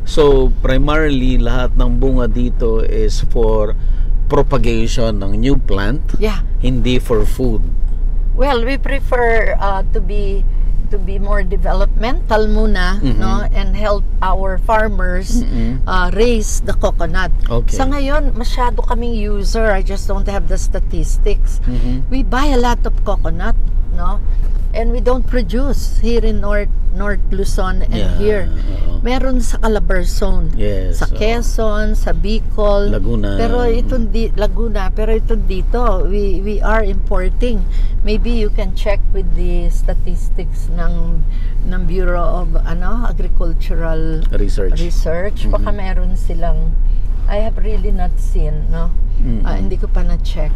So primarily lahat ng bunga dito is for propagation ng new plant, hindi for food. Well, we prefer to be more developmental muna, no, and help our farmers raise the coconut. Sa ngayon, masyado kaming user. I just don't have the statistics. We buy a lot of coconut, no, and we don't produce here in North Luzon and here. Meron sa Calabarzon, sa Quezon, sa Bicol, Laguna. Pero ito dito we are importing. Maybe you can check with the statistics ng Bureau of Agricultural Research. Baka meron silang, I have really not seen, no. Hindi ko pa na-check.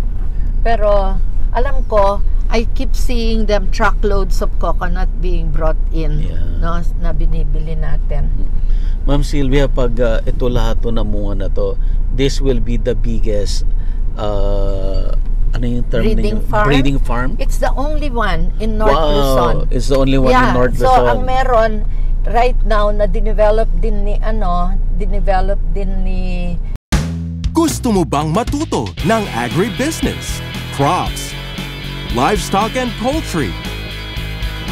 Pero alam ko, I keep seeing them truckloads of coconut being brought in, no, na binibili natin. Ma'am Sylvia, pag ito lahat to na bunga na to, this will be the biggest ano yung term breeding farm? It's the only one in North Luzon. It's the only one in North Luzon. So ang meron right now na dinevelop din ni Gusto mo bang matuto ng agribusiness, crops, livestock and poultry,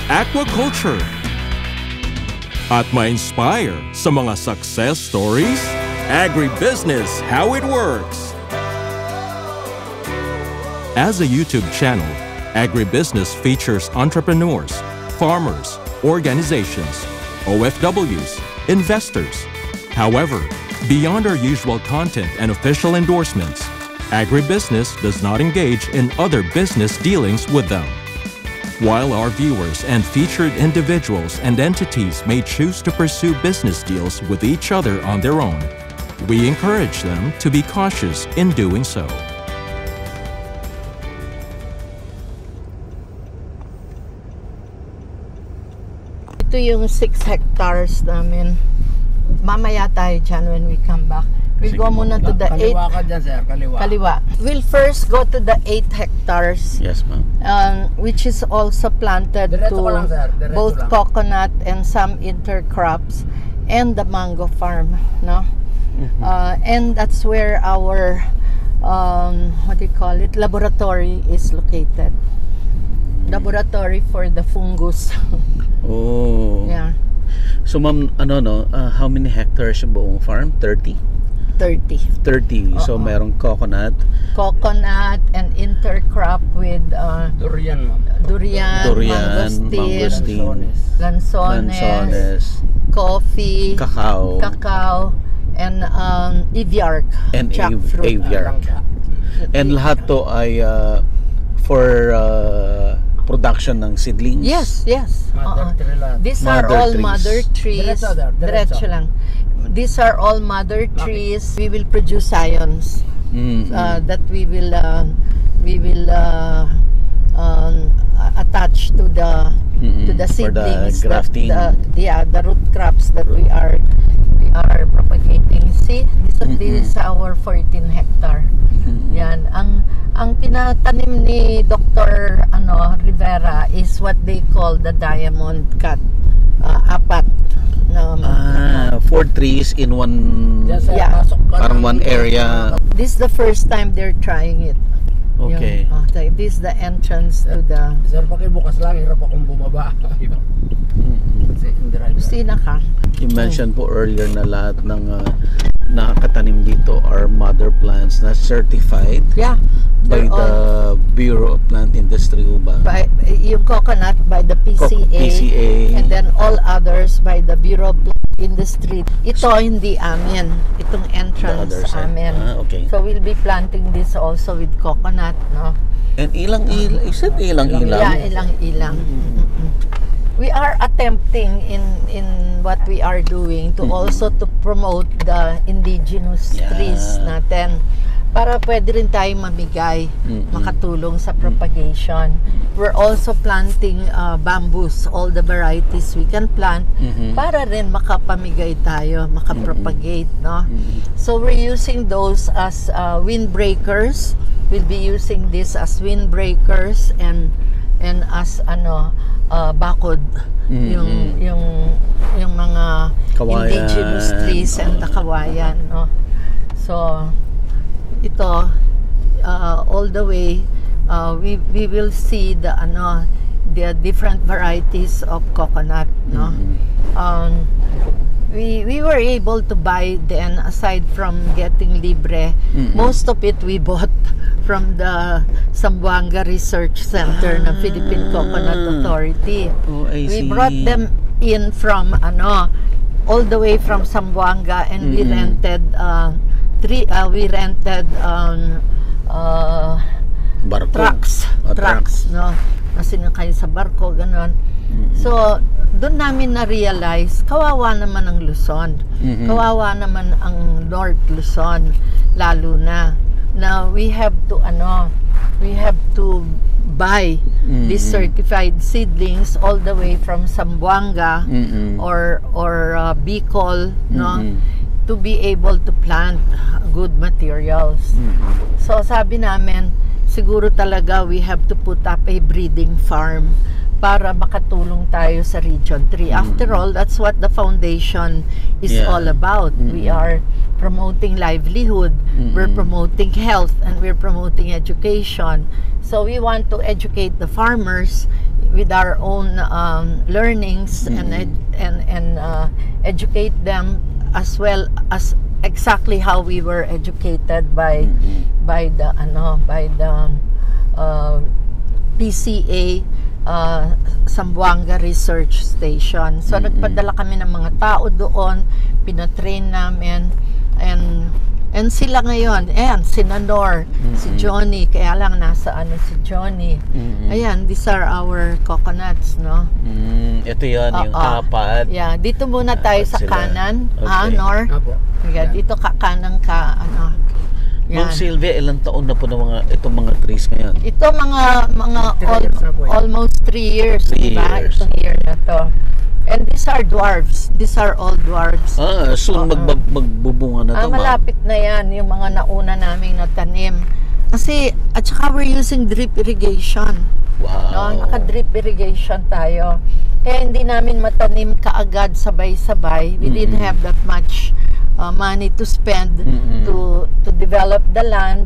aquaculture, at ma-inspire sa mga success stories? Agribusiness, how it works. As a YouTube channel, Agribusiness features entrepreneurs, farmers, organizations, OFWs, investors. However, beyond our usual content and official endorsements, Agribusiness does not engage in other business dealings with them. While our viewers and featured individuals and entities may choose to pursue business deals with each other on their own, we encourage them to be cautious in doing so. Ito yung 6 hectares namin. Mamaya tayo dyan when we come back. We'll go muna to the 8. Kaliwa ka dyan, sir. Kaliwa. We'll first go to the 8 hectares. Yes, ma'am. Which is also planted to both coconut and some intercrops and the mango farm, no? And that's where our what do you call it, laboratory is located. Laboratory for the fungus. Yeah. So ma'am, how many hectares yung buong farm? 30? 30. So merong coconut and intercrop with durian, mangosteen, lanzones, coffee, cacao, and aviark, and jackfruit. aviark. And lahat to ay for production ng seedlings. Yes. These are all mother trees. Diretso lang. These are all mother trees. We will produce scions that we will attach to the seedlings, for the grafting. The root crops that we are propagating. See, this is our 14 hectare. Yan ang pinatanim ni Dr. Rivera is what they call the diamond cut. Apat na 4 trees in one, parang one area. This is the first time they're trying it. Okay. This is the entrance to the... Sir, pakibukas lang, hirap akong bumaba. Sina ka? You mentioned po earlier na lahat ng nakakatanim dito are mother plants na certified by the Bureau of Plant Industry ba? Yung coconut by the PCA, and then all others by the Bureau of Plant Industry. Ito hindi amin. Itong entrance amin. Okay. So we'll be planting this also with coconut, no? And ilang-ilang? Yeah, ilang-ilang. We are attempting in what we are doing to also to promote the indigenous trees natin para pwede rin tayong mamigay, makatulong sa propagation. We're also planting bamboos, all the varieties we can plant para rin makapamigay tayo, makapropagate, no? So we're using those as windbreakers. We'll be using this as windbreakers and as bakod, yung mga indigenous trees kawayan, no? So ito all the way we will see the different varieties of coconut, no? We were able to buy then, aside from getting libre, most of it we bought from the Zamboanga Research Center ng Philippine Coconut Authority. Oh, I see. We brought them in from all the way from Zamboanga, and we rented Barko. trucks, no? Nasinakay sa barko, ganon. So, doon namin na-realize, kawawa naman ang Luzon. Kawawa naman ang North Luzon, lalo na. Now, we have to buy these certified seedlings all the way from Zamboanga or Bicol, no? To be able to plant good materials. So, sabi namin, siguro talaga we have to put up a breeding farm para makatulong tayo sa Region 3. After all, that's what the foundation is all about. We are promoting livelihood, we're promoting health, and we're promoting education. So we want to educate the farmers with our own learnings and educate them as well as exactly how we were educated by the PCA Zamboanga Research Station. So nagpadala kami ng mga tao doon, pinatrain namin, and sila ngayon, si Nanor, si Johnny, kaya lang nasa si Johnny. Ayan, these are our coconuts, no? Ito yan, yung apat. Yeah, dito muna tayo sa sila. kanan, Okay. Nor? Apo. Yeah, dito kanan ka, Ma'am yan. Sylvia, ilang taon na po na itong mga trees ngayon? Ito mga 3 years na po yan. almost 3 years, 3 diba? years. Itong year na to. And these are dwarfs. These are all dwarfs. Soon magbubunga na to, ma'am. Malapit na yan, yung mga nauna naming natanim. Kasi, at saka we're using drip irrigation. Wow. No? Naka-drip irrigation tayo. Kaya hindi namin matanim kaagad sabay-sabay. We didn't have that much money to spend to develop the land,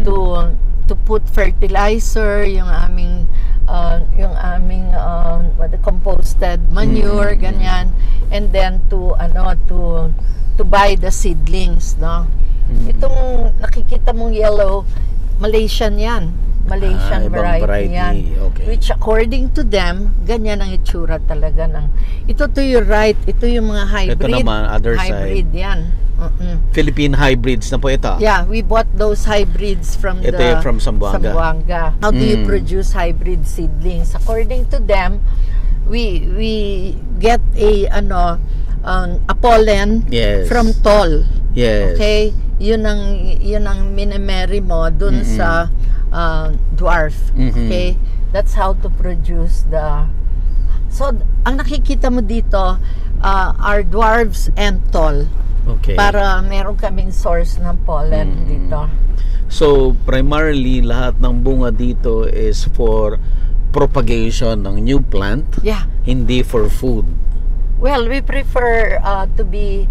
to put fertilizer, yung aming composted manure, ganyan, and then to buy the seedlings, no? Itong nakikita mong yellow, Malaysian yan. Malaysian ibang variety yan. Okay. Which according to them, ganyan ang itsura talaga ng. Ito to your right, ito yung mga hybrid. Ito naman, other hybrid side. yan. Philippine hybrids na po ito. Yeah, we bought those hybrids from Ito yung from Zamboanga. How do you produce hybrid seedlings? According to them, we get a pollen from tall. Yes. Okay? Yun ang minimary mo dun sa dwarf. Okay? That's how to produce the. So, ang nakikita mo dito are dwarfs and tall. Okay. Para meron kaming source ng pollen dito. So, primarily, lahat ng bunga dito is for propagation ng new plant. Yeah. Hindi for food. Well, we prefer to be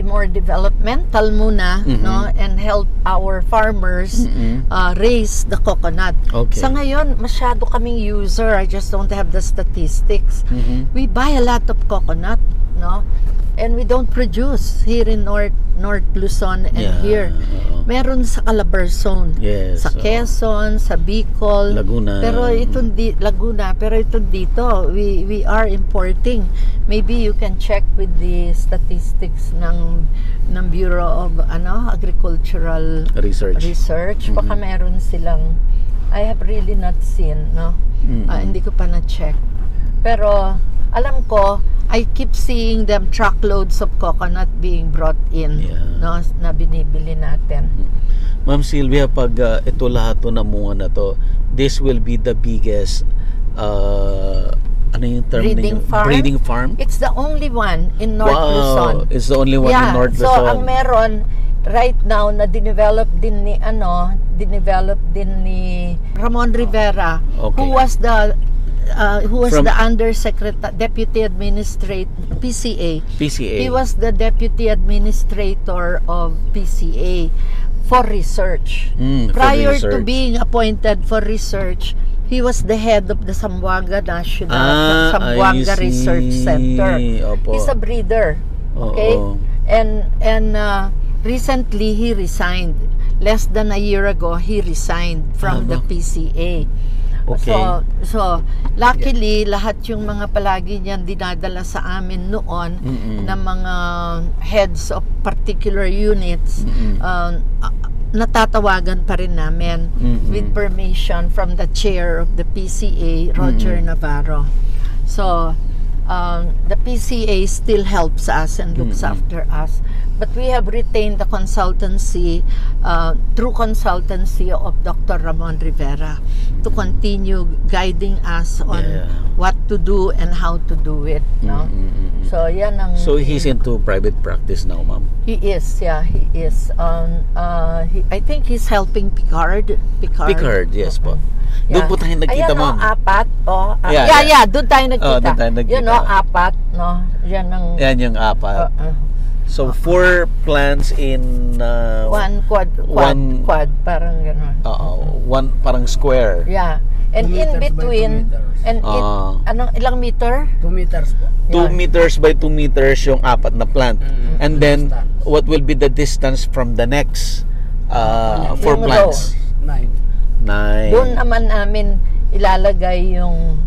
more developmental muna, no, and help our farmers raise the coconut. Okay. Sa ngayon, masyado kaming user. I just don't have the statistics. We buy a lot of coconut, no, and we don't produce here in North Luzon and here. Meron sa Calabarzon, Yes. sa Quezon, sa Bicol, Laguna. Pero ito dito, we are importing. Maybe you can check with the statistics ng Bureau of Agricultural Research. Baka meron silang, I have really not seen, no? Hindi ko pa na-check. Pero alam ko, I keep seeing them truckloads of coconut being brought in, no, na binibili natin. Ma'am Sylvia, pag ito lahat to na bunga na to, this will be the biggest ano yung term Breeding ninyo? farm? Breeding farm? It's the only one in North Luzon. It's the only one in North Luzon. So ang meron right now na dinevelop din ni Ramon Rivera, who was who was From- the undersecretary, deputy administrator, PCA. PCA. He was the deputy administrator of PCA for research. For Prior to research. being appointed for research, he was the head of the Zamboanga National I Zamboanga see. Research Center. Opo. He's a breeder. Okay? Oo. And recently he resigned. Less than a year ago, he resigned from the PCA. Okay. So luckily, lahat yung mga palagi niyan dinadala sa amin noon na mga heads of particular units, natatawagan pa rin namin with permission from the chair of the PCA, Roger Navarro. So, the PCA still helps us and looks after us. But we have retained the consultancy, through consultancy of Dr. Ramon Rivera to continue guiding us on what to do and how to do it. No? So, yan ang... So he's into private practice now, ma'am? He is, yeah, he is. I think he's helping Picard. Picard, yes po. Doon po tayo nagkita, ayan, ma'am. Apat. Doon tayo nagkita. doon tayo nagkita. Yun, apat. No? Yan ang... Yan yung apat. So, 4 plants in... one quad, parang gano'n. One parang square. Yeah. And 2 in meters by 2 between, meters. and ilang meter? 2 meters po. 2 meters by 2 meters yung apat na plant. And then, what will be the distance from the next 4 Yung plants? 9. 9. Doon naman namin ilalagay yung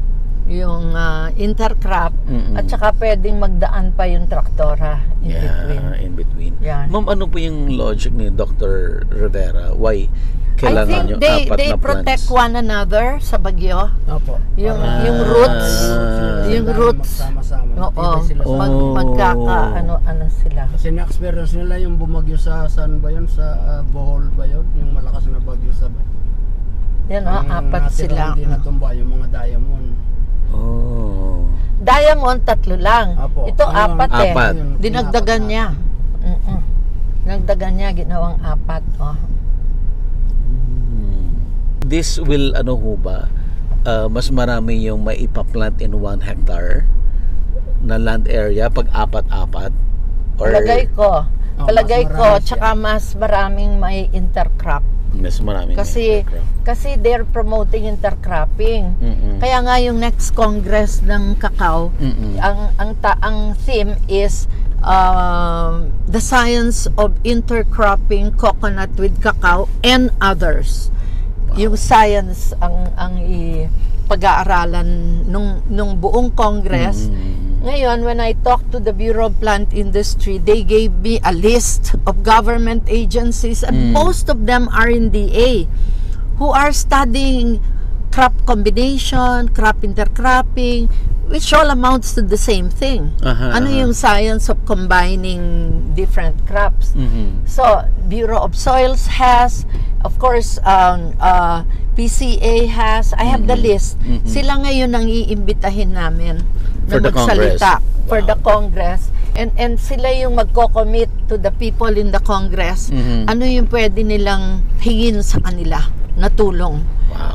intercrop at saka pwedeng magdaan pa yung traktora in between. In between. Yeah. Ma'am, ano po yung logic ni Dr. Rivera? Why kailangan yung I think apat they na protect plants? one another sa bagyo. Opo. Yung roots, yung roots. Magsama-sama. Oo. Tibay sila sa... Magkaka-ano sila. Kasi na-experience nila yung bumagyo sa saan ba yun? Sa Bohol ba yun? Yung malakas na bagyo sa... Yan apat sila. Hindi natumba yung mga diamond. Oh. Diamond, 3 lang. Apo. Ito apat eh. Apat. Dinagdagan niya. Dinagdagan niya, ginawang 4. This will, ano ho ba, mas marami yung maipaplant in 1 hectare na land area pag apat-apat? Or Palagay ko, tsaka mas maraming may intercrop. mas maraming Kasi they're promoting intercropping. Kaya nga yung next Congress ng Cacao, ang theme is the science of intercropping coconut with cacao and others. Yung science ang pag-aaralan nung buong Congress. Ngayon, when I talked to the Bureau of Plant Industry, they gave me a list of government agencies, and most of them are in DA, who are studying crop combination, crop intercropping, which all amounts to the same thing. Ano yung science of combining different crops? So, Bureau of Soils has, of course, PCA has, I have the list. Sila ngayon ang iimbitahin namin na magsalita for the Congress. And sila yung magko-commit to the people in the Congress. Ano yung pwede nilang hingin sa kanila na tulong.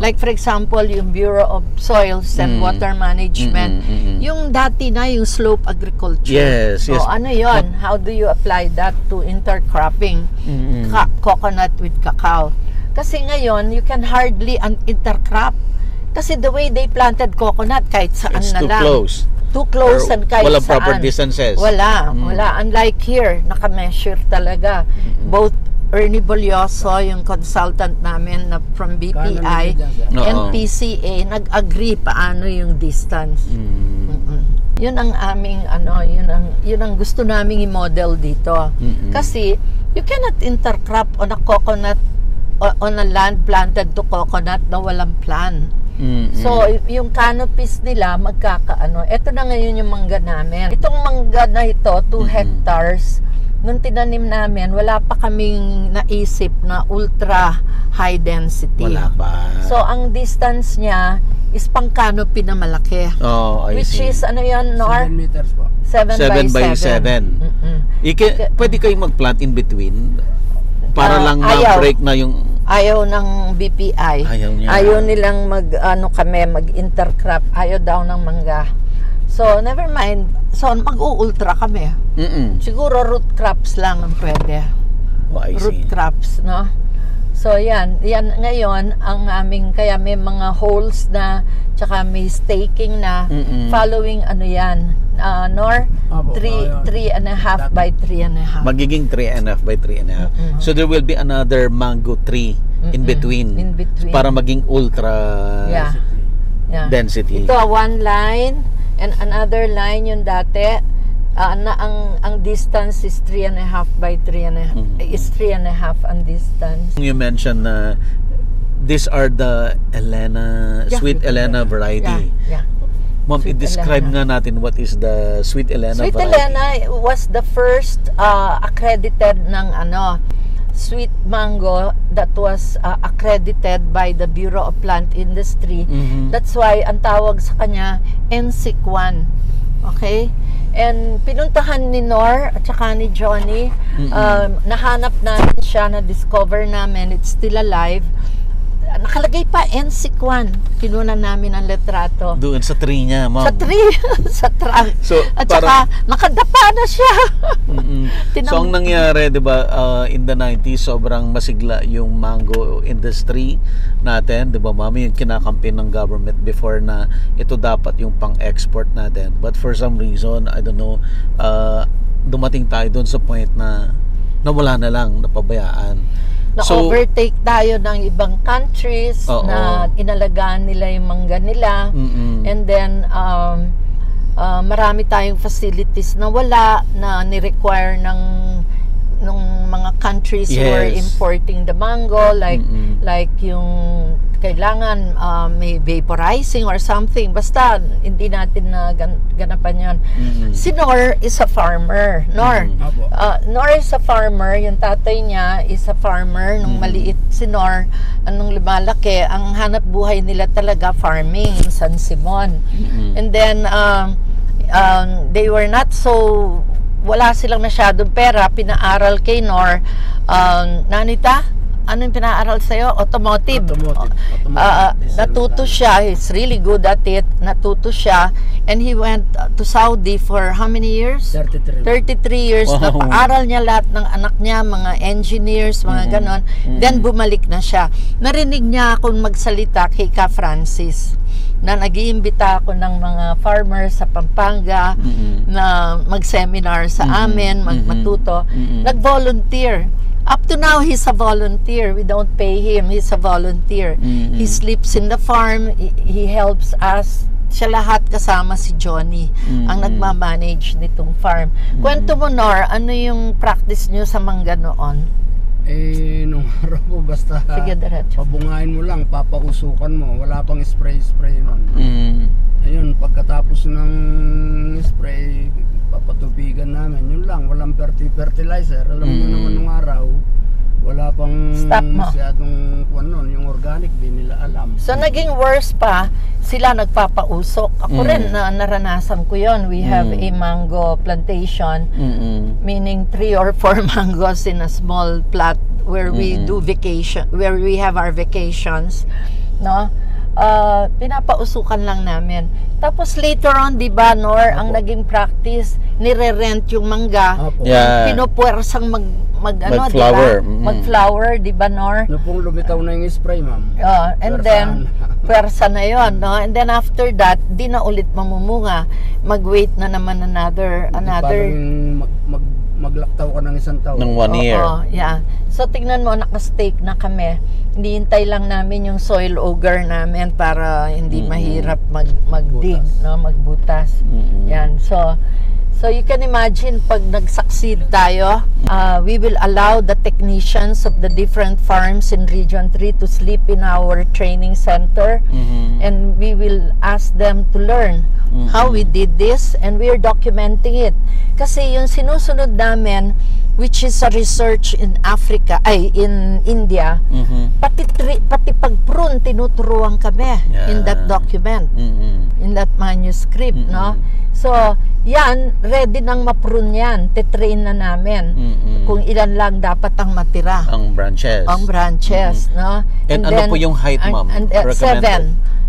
Like for example, yung Bureau of Soils and Water Management. Yung dati na yung slope agriculture. Yes. So ano yon? How do you apply that to intercropping? Coconut with cacao. Kasi ngayon, you can hardly intercrop. Kasi the way they planted coconut, kahit saan It's na too lang. close. Too close and kahit walang saan. proper distances. Wala. Unlike here, naka-measure talaga. Both Ernie Bolioso, yung consultant namin na from BPI, and PCA, nag-agree paano yung distance. Yun ang aming, yun ang gusto naming i-model dito. Kasi, you cannot intercrop on a coconut, on a land planted to coconut na walang plan. So, yung canopies nila magkakaano. Ito na ngayon yung mangga namin. Itong mangga na ito, 2 hectares, nung tinanim namin, wala pa kaming naisip na ultra high density. Wala pa. So, ang distance niya is pang canopy na malaki. Oh, I which see. is, ano yun, Nor? 7 meters po. 7 by 7. Pwede kayong mag-plant in between para lang ayaw. ma-break na yung Ayaw ng BPI. Ayaw nilang mag-intercrop. Ayaw daw ng mangga. So, never mind. So, mag-u-ultra kami. Siguro root crops lang ang pwede. Oh, I see. Root crops, no? So, yan ngayon ang aming, kaya may mga holes na, tsaka may staking na, following ano yan, Nor? 3.5 by 3.5. Magiging 3.5 by 3.5. So, there will be another mango tree in between. In between. Para maging ultra density. Ito, one line, and another line yung dati, na ang distance is 3.5 by 3.5. Is 3.5 ang distance. You mentioned na these are the Sweet Elena variety. Ma'am, i-describe nga natin what is the Sweet Elena variety. Sweet Elena was the first accredited ng sweet mango that was accredited by the Bureau of Plant Industry. That's why ang tawag sa kanya NSIC 1. Okay? And pinuntahan ni Nor at saka ni Johnny, nahanap namin siya, na-discover namin, it's still alive. Nakalagay pa NSIC 1. Kinunan namin ang letrato. Doon sa tree niya, ma'am. Sa tree, sa trunk. So, at saka nakadapa na siya. So ang nangyari, 'di ba, in the 90s sobrang masigla yung mango industry natin, 'di ba, ma'am? Yung kinakampi ng government before na ito dapat yung pang-export natin. But for some reason, I don't know, dumating tayo doon sa point na nawala na lang, napabayaan. Na-overtake tayo ng ibang countries na inalagaan nila yung mangga nila. And then, marami tayong facilities na wala, na ni-require ng mga countries who are importing the mango, like yung kailangan may vaporizing or something. Basta, hindi natin na ganapan yan. Si Nor is a farmer. Nor is a farmer. Yung tatay niya is a farmer. Nung maliit si Nor, nung lumalaki, ang hanap buhay nila talaga farming in San Simon. And then, they were not so, wala silang masyadong pera. Pinaaral kay Nor. Nanita? Ano yung pinaaral sa'yo? Automotive. Natuto siya. He's really good at it. Natuto siya. And he went to Saudi for how many years? 33 years. Wow. Napaaral niya lahat ng anak niya, mga engineers, mga ganon. Then bumalik na siya. Narinig niya akong magsalita kay Ka Francis, na nag-iimbita ako ng mga farmers sa Pampanga na mag-seminar sa amin, matuto. Nag-volunteer. Up to now, he's a volunteer. We don't pay him. He's a volunteer. He sleeps in the farm. He helps us. Siya lahat kasama si Johnny, ang nagmamanage nitong farm. Kwento mo, Nor, ano yung practice nyo sa mangga noon? Nung araw po, basta sige, pabungain mo lang, papausukan mo. Wala pang spray nun. Ayun, pagkatapos ng spray, papatubigan namin. Yun lang, walang fertilizer. Alam mo naman nung araw, wala pang masyadong yung organic, di nila alam. So, naging worse pa, sila nagpapausok. Ako rin, naranasan ko yun. We have a mango plantation, meaning 3 or 4 mangoes in a small plot where we do vacation, where we have our vacations, no? Pinapausukan lang namin. Tapos later on, di ba, Nor, ang naging practice, nire-rent yung mangga. Pinupuwersang mag-flower, mag-flower, di ba, Nor? No pong lumitaw na yung spray, ma'am. And then, puwersa na yon, no? And then after that, di na ulit mamumunga. Mag-wait na naman another maglaktaw ka ng isang taon. Ng 1 year. So, tingnan mo, nakastake na kami. Hinihintay lang namin yung soil auger namin para hindi mahirap mag-dig, no? Magbutas. Yan. So you can imagine, pag nag-succeed tayo, we will allow the technicians of the different farms in Region 3 to sleep in our training center, and we will ask them to learn how we did this, and we are documenting it. Kasi yung sinusunod namin which is a research in Africa, in India, pati pag-prune tinuturuan kami in that document, in that manuscript, no? So, yan, ready nang ma-prune yan, titrain na namin kung ilan lang dapat ang matira. Ang branches. No? And ano then, po yung height, ma'am? 7.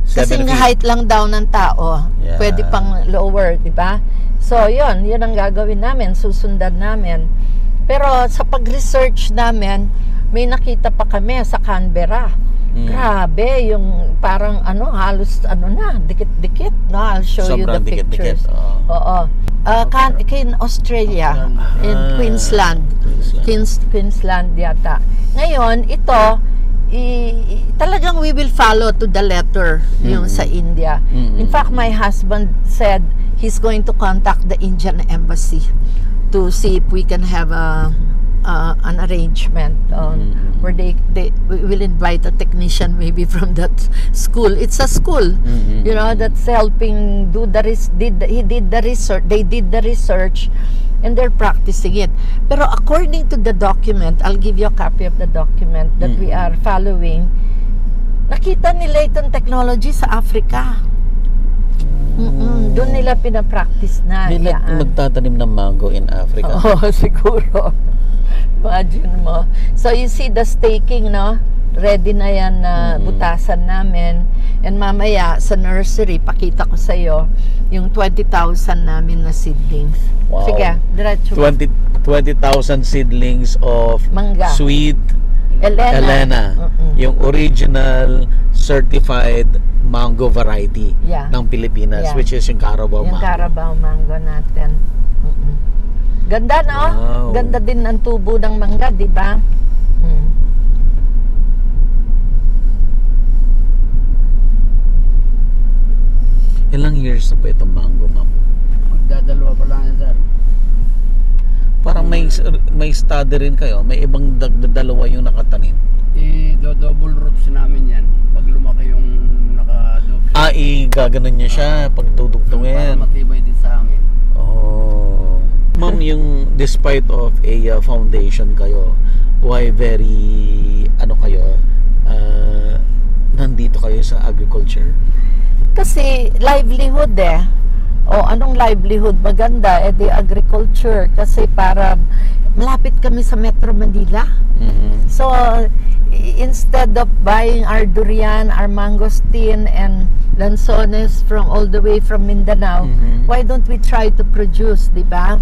Kasi nga height lang daw ng tao. Yeah. Pwede pang lower, di ba? So, yun ang gagawin namin, susundan namin. Pero sa pag-research namin, may nakita pa kami sa Canberra. Grabe, yung parang halos dikit-dikit. No? I'll show you the pictures. Oo. In Australia, in Queensland. Queensland yata. Ngayon, ito, talagang we will follow to the letter yung sa India. In fact, my husband said he's going to contact the Indian embassy to see if we can have an arrangement where they will invite a technician maybe from that school. It's a school, you know, that's helping do the he did the research. They did the research, and they're practicing it. Pero according to the document, I'll give you a copy of the document that we are following. Nakita nila itong technology sa Africa. Doon nila pinapractice na. Hindi nagtatanim ng mango in Africa. Oo, siguro. Imagine mo. So you see the staking, no? Ready na yan na butasan namin. And mamaya sa nursery, pakita ko sa iyo yung 20,000 namin na seedlings. Wow. Sige, diretso. 20,000 seedlings of mangga. Sweet Elena. Yung original certified mango variety ng Pilipinas, which is yung Carabao mango. Yung Carabao mango natin. Ganda, no? Wow. Ganda din ang tubo ng mangga, di ba? Ilang years na po itong mango, ma'am? Magdadalawa pa lang yan, sir. Parang may study rin kayo, may ibang dalawa yung nakatanim. I-double roots namin yan. Pag lumaki yung naka-double. Gaganon niya siya pag dudugtungin. Para matibay din sa hangin. Oh. Ma'am, yung despite of a foundation kayo, why very, nandito kayo sa agriculture? Kasi livelihood anong livelihood? Maganda, the agriculture. Kasi para malapit kami sa Metro Manila. So, instead of buying our durian, our mangosteen, and lanzones from all the way from Mindanao, why don't we try to produce, di ba?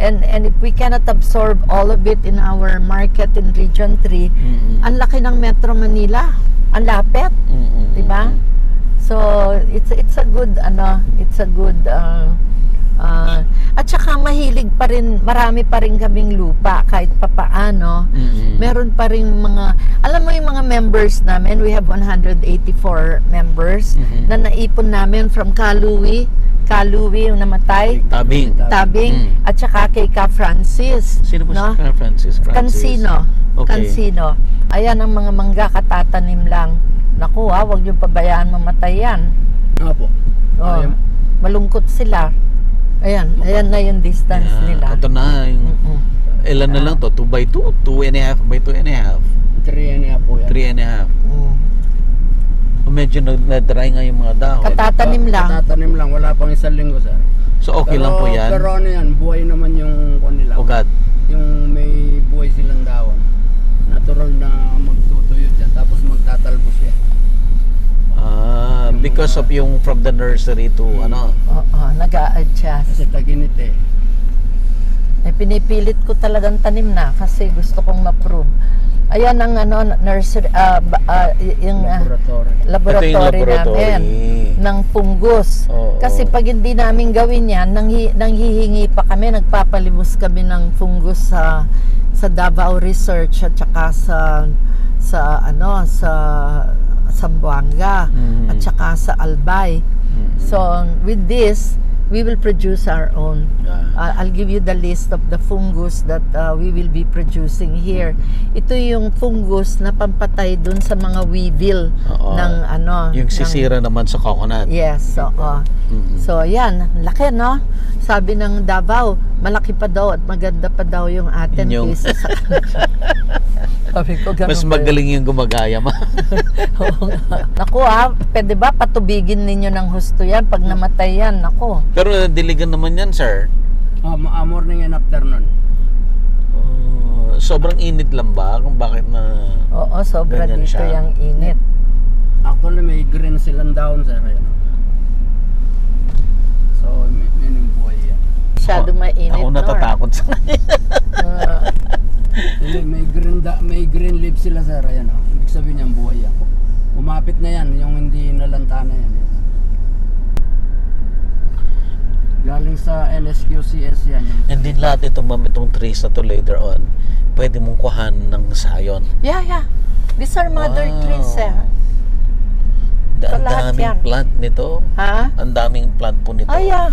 And if we cannot absorb all of it in our market in Region 3, ang laki ng Metro Manila. Ang lapit, di ba? So it's a good at saka mahilig pa rin, marami pa rin kaming lupa kahit papaano. Meron pa rin alam mo yung mga members namin, we have 184 members na naipon namin from Kaluwi yung namatay, Tabing, at saka kay Ka Francis. Sino po si Ka Francis? Cancino. Okay. Cancino. Ayan ang mga mangga, katatanim lang. Naku huwag niyong pabayaan mamatay yan. Opo. Malungkot sila. Ayan na yung distance nila. Ito na yung ilan na lang to? 2 by 2? 2.5 by 2.5? 3.5 po yan. 3.5. Medyo na-dry nga yung mga dahon. Katatanim lang. Wala pang isang linggo, sir. So okay lang po yan? Pero yan, buhay naman yung nila. Ugat? Yung may buhay silang dahon. Natural na magtutuyo dyan, tapos magtatalbos yan. Because of yung from the nursery to nag-a-adjust. Kasi taginit pinipilit ko talagang tanim na kasi gusto kong ma-prove. Ayan ang nursery, yung laboratory namin ng fungus. Kasi pag hindi namin gawin yan, nanghihingi pa kami, nagpapalimos kami ng fungus sa Davao Research at saka sa Zamboanga at saka sa Albay. So with this, we will produce our own. I'll give you the list of the fungus that we will be producing here. Ito yung fungus na pampatay dun sa mga weevil ng ano. Yung sisira naman sa coconut. Yes, oo. So, yan. Laki, no? Sabi ng Davao, malaki pa daw at maganda pa daw yung atin kaysa sa kanila. Sabi ko, ganun mas magaling yung gumagaya, ma. Naku pwede ba patubigin ninyo ng husto yan pag namatay yan? Naku. Pero diligan naman yan, sir. Morning and afternoon. Sobrang init lang ba? Kung bakit na... Oo, sobra dito siya. Yung init. Actually, may green silang down, sir. Ayan. So, meaning buhay yan. Masyado mainit, ako natatakot sa kanya. may green leaves sila, sir. Ayan, ibig sabihin niyan, buhay yan. Umapit na yan, yung hindi nalanta na yan. Galing sa NSQCS yan. And then lahat ito, ma'am, itong trees na to later on, pwede mong kuhan ng sayon. Yeah. These are mother trees, eh. Ang daming plant nito. Ha? Ang daming plant po nito. Ay, yeah.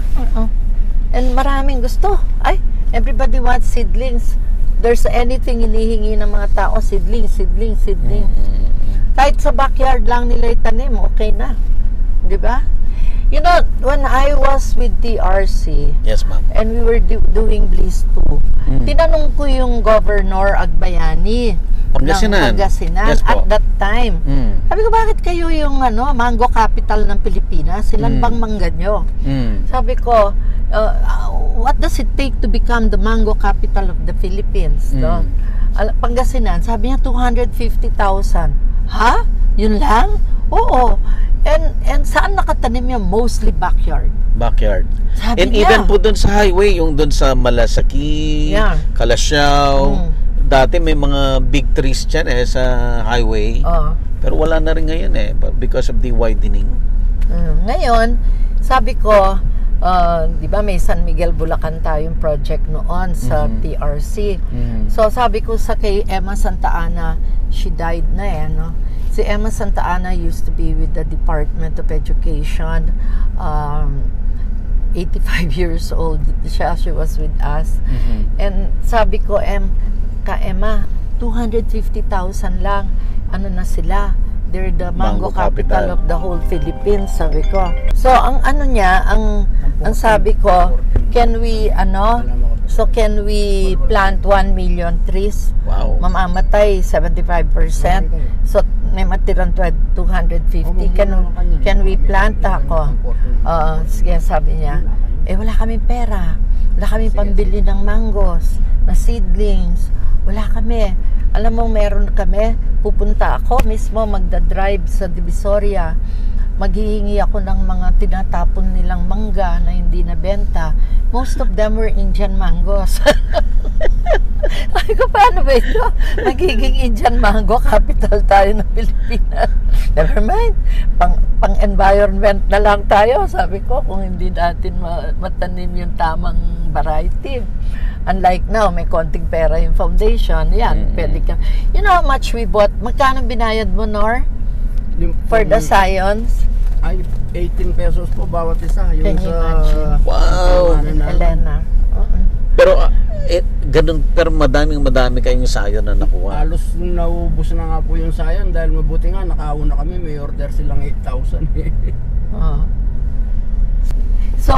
And maraming gusto. Ay, everybody wants seedlings. There's anything hinihingi ng mga tao, seedling. Kahit sa backyard lang nila itanim, okay na. Di ba? You know, when I was with TRC, yes, ma'am, and we were doing Bliss 2, tinanong ko yung Governor Agbayani Pangasinan. ng Pangasinan Yes, at that time. Sabi ko, bakit kayo yung mango capital ng Pilipinas? Silan bang mangga nyo? Sabi ko, what does it take to become the mango capital of the Philippines? No? Pangasinan, sabi niya 250,000. Ha? Yun lang? Oo. And saan nakatanim yung mostly backyard? Backyard. Sabi and niya, even po dun sa highway, yung dun sa Malasaki, Kalasyaw, dati may mga big trees dyan sa highway. Pero wala na rin ngayon because of the widening. Ngayon, sabi ko, di ba may San Miguel Bulacan tayong project noon sa TRC. So sabi ko sa kay Emma Santa Ana, she died na no? Si Emma Santa Ana used to be with the Department of Education. 85 years old siya. She was with us. And sabi ko, Emma, 250,000 lang. Ano na sila? They're the mango capital of the whole Philippines, sabi ko. So, ang ano niya, ang sabi ko, can we plant 1 million trees? Wow. Mamamatay 75%. So, may matirang 250. Can we plant ako? Sige, sabi niya, wala kaming pera. Wala kaming pambili ng mangoes, na seedlings. Wala kami. Alam mo, meron kami, pupunta ako mismo, magdadrive sa Divisoria. Maghihingi ako ng mga tinatapon nilang mangga na hindi nabenta. Most of them were Indian mangoes. Ay ko, paano ba ito? Magiging Indian mango capital tayo ng Pilipinas. Never mind. Pang-environment na lang tayo. Sabi ko, kung hindi natin matanim yung tamang variety. Unlike now, may konting pera yung foundation. Yan, pwede ka. You know how much we bought? Magkano binayad mo, Nor? For the science? Ay, 18 pesos po bawat isa. Yung Can you sa... imagine? Wow! Elena. Pero, ganun, pero madami kayong sayo na nakuha. Halos naubos na nga po yung sayon dahil mabuti nga, nakauna kami, may order silang 8,000 So,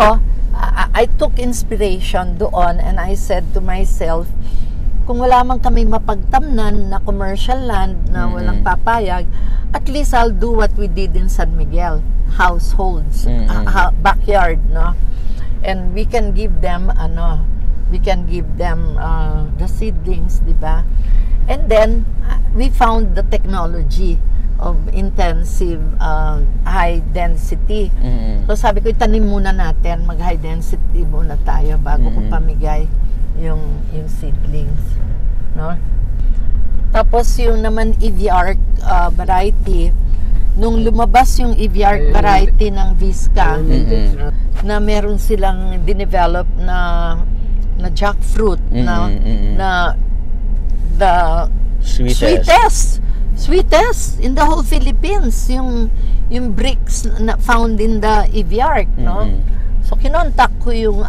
I took inspiration doon and I said to myself, kung wala man kami mapagtamnan na commercial land na walang papayag, at least I'll do what we did in San Miguel, households, backyard, no? And we can give them the seedlings, di ba? And then we found the technology of intensive high density. So sabi ko, itanim muna natin, mag high density muna tayo bago ko pamigay yung seedlings, no? Tapos yung naman Eviarc variety, nung lumabas yung Eviarc variety ng Visca, na meron silang dinevelop na jackfruit, na the sweetest in the whole Philippines, yung bricks na found in the Eviarc, no? So So kinontak ko yung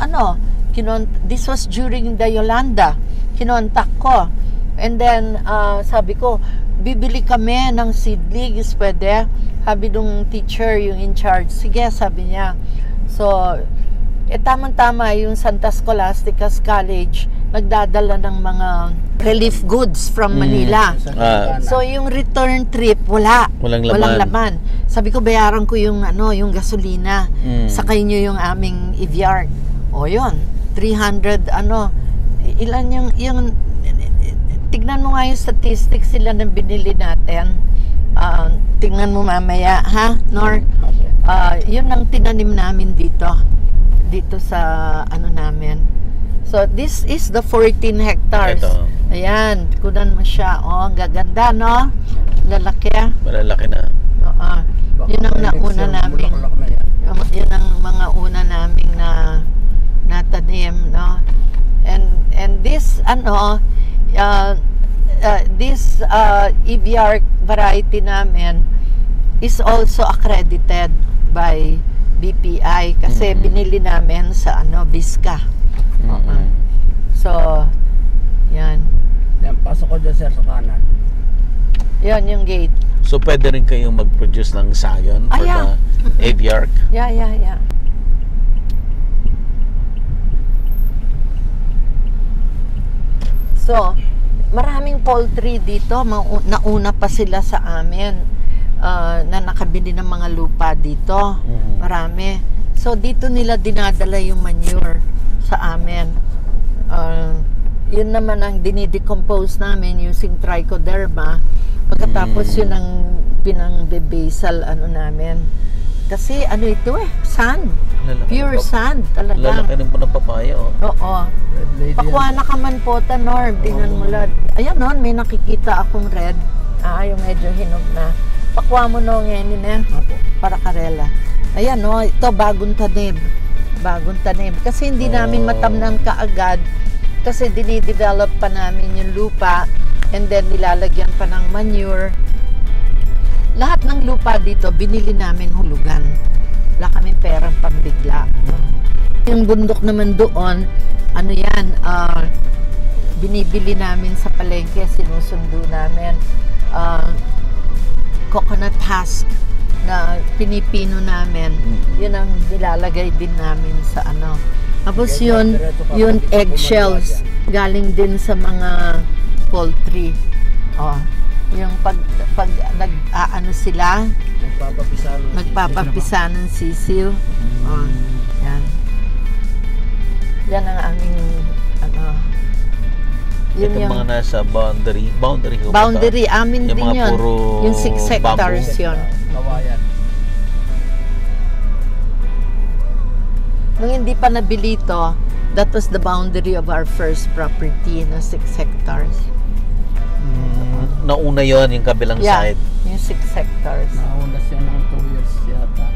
this was during the Yolanda. Kinontak ko. And then sabi ko, bibili kami ng seedlings, pwede? Sabi nung teacher, yung in charge, sige, sabi niya. So, tamang-tama yung Santa Scholastica's College, nagdadala ng mga relief goods from Manila. So, yung return trip, walang laman. Sabi ko, bayaran ko yung gasolina. Sakay nyo yung aming EVR. O yun, 300, ilan yung tignan mo nga yung statistics sila na binili natin. Tignan mo mamaya, ha, Nor? Yun ang tinanim namin dito sa namin. So this is the 14 hectares. Ito. Ayan, kunan mo siya. Oh, gaganda, no? Lalaki. Malalaki na. Oo. Yun ang nauna namin. Yun ang mga una naming natanim, no? And this this EVR variety namin is also accredited by BPI kasi binili namin sa Vizca. So, yan. Yan, pasok ko dyan, sir, sa kanan. Yan yung gate. So pwede rin kayong mag-produce ng sayon for the aviark. Yeah. So, maraming poultry dito. Nauna pa sila sa amin na nakabili ng mga lupa dito. Marami. So, dito nila dinadala yung manure sa amin. Yun naman ang dinidecompose namin using trichoderma. Pagkatapos yun ang pinang-basal namin. Kasi ito sand. Pure sand talaga. Lalaki rin po ng papaya, Oo. Pakwa na ka man po, Norm. Tingnan mo lang. Ayan, may nakikita akong red. Yung medyo hinog na. Pakwa mo ngayon na. Para karela. Ayan, ito bagong tanim. Bagong tanim. Kasi hindi namin matamnan kaagad. Kasi dinidevelop pa namin yung lupa. And then nilalagyan pa ng manure. Lahat ng lupa dito, binili namin hulugan. Wala kaming perang pambigla. Yung bundok naman doon, binibili namin sa palengke, sinusundo namin. Coconut husk na pinipino namin. Yun ang nilalagay din namin sa Tapos yung eggshells, galing din sa mga poultry. Yung pag sila, magpapapisa ng sisiw. Yan. Yan ang aming yun ito yung mga nasa boundary ko amin din yun. Yung 6 hectares yun. Nung hindi pa nabili ito, that was the boundary of our first property na 6 hectares. Nauna yon yung kabilang side. Yung 6 hectares. Nauna siya ng 2 years yata.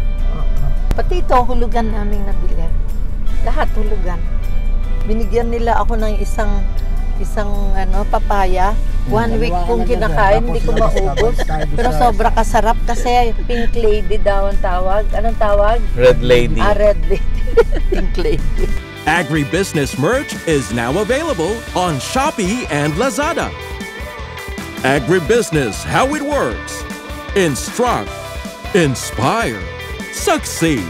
Pati ito, hulugan naming nabili. Lahat hulugan. Binigyan nila ako ng isang papaya. 1 week kong kinakain, hindi ko maubos. Pero sobra kasarap kasi pink lady daw ang tawag. Anong tawag? Red lady. Red lady. Pink lady. Agribusiness merch is now available on Shopee and Lazada. Agribusiness, how it works. Instruct, inspire, succeed.